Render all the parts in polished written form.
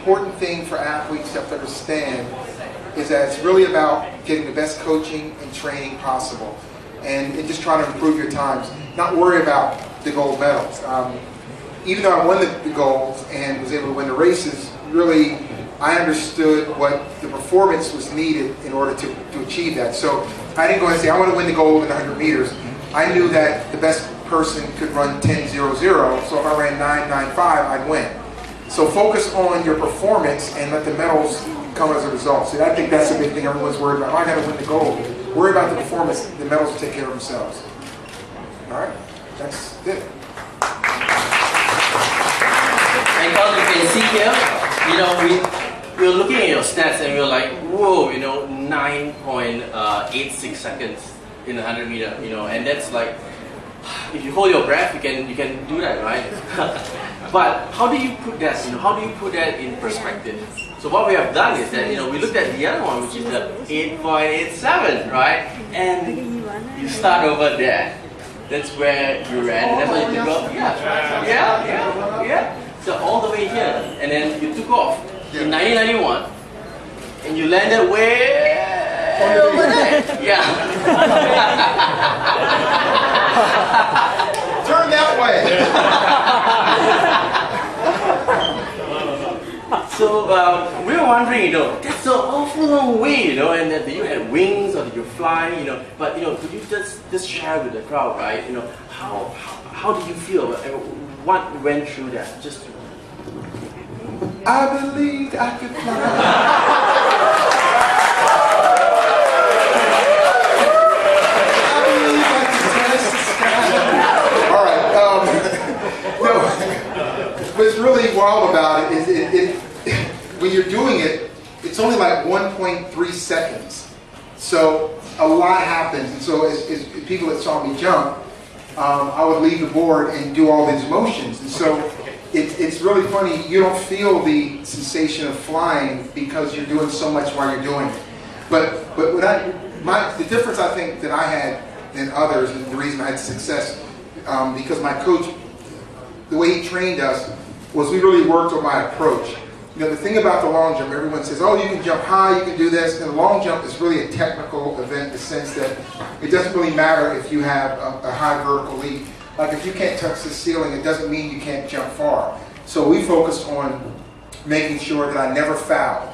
important thing for athletes to have to understand is that it's really about getting the best coaching and training possible, and just trying to improve your times. Not worry about the gold medals. Even though I won the golds and was able to win the races, really I understood what the performance was needed in order to achieve that. So I didn't go and say, I want to win the gold in 100 meters. I knew that the best person could run 10.00, so if I ran 9.95, I'd win. So focus on your performance and let the medals come as a result. So I think that's a big thing everyone's worried about. Oh, I got to win the gold. Worry about the performance. The medals will take care of themselves. All right? That's it. And as you can see here, you know, we're looking at your stats and we're like, whoa, you know, 9.86 seconds in 100 meter, you know, and that's like, if you hold your breath, you can do that, right? But how do you put that, you know, how do you put that in perspective? So what we have done is that, you know, we looked at the other one, which is the 8.87, right? And you start over there. That's where you ran, and that's where you took off. Yeah. So all the way here, and then you took off in 1991, and you landed way over there. Yeah. Turn that way. So we were wondering, you know, that's an awful long way, you know, and that you had wings or did you fly, you know, but you know, could you just share with the crowd, right? You know, how do you feel? What went through that? Just to... I believed I could fly. I believe I could touch the sky. All right. No, what's really wild about it is when you're doing it, it's only like 1.3 seconds. So a lot happens. And so as people that saw me jump, I would leave the board and do all these motions. And so it's really funny. You don't feel the sensation of flying because you're doing so much while you're doing it. But the difference I think that I had than others, and the reason I had success, because my coach, the way he trained us, was we really worked on my approach. You know, the thing about the long jump, everyone says, oh, you can jump high, you can do this. And the long jump is really a technical event in the sense that it doesn't really matter if you have a high vertical leap. Like if you can't touch the ceiling, it doesn't mean you can't jump far. So we focused on making sure that I never fouled.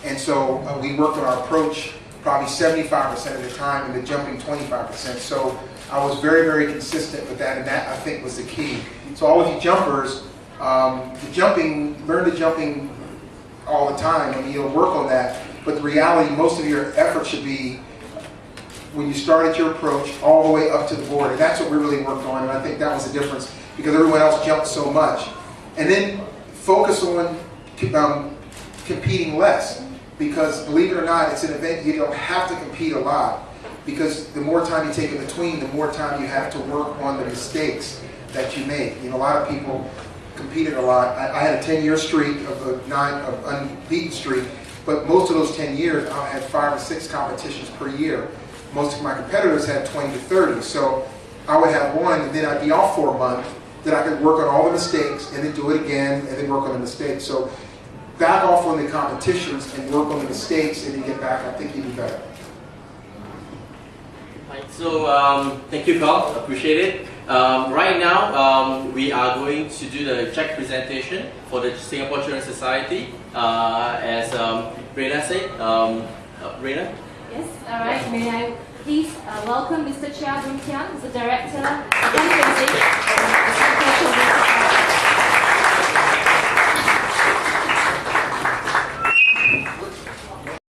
And so we worked on our approach probably 75% of the time and the jumping 25%. So I was very, very consistent with that, and that I think was the key. So all of you jumpers, learn the jumping all the time. I mean, you'll work on that, but the reality, most of your effort should be when you start at your approach all the way up to the board, and that's what we really worked on, and I think that was the difference because everyone else jumped so much. And then focus on competing less, because believe it or not, it's an event you don't have to compete a lot, because the more time you take in between, the more time you have to work on the mistakes that you make. You know, a lot of people competed a lot. I had a 10-year streak of unbeaten streak, but most of those 10 years I had 5 or 6 competitions per year. Most of my competitors had 20 to 30, so I would have one and then I'd be off for a month, then I could work on all the mistakes and then do it again and then work on the mistakes. So back off on the competitions and work on the mistakes and then get back, I think you'd be better. Right, so thank you, Carl, appreciate it. Right now, we are going to do the check presentation for the Singapore Children's Society, as Reina said. Reina? Yes, all right. May I please welcome Mr. Chia Boon Tian, who's the Director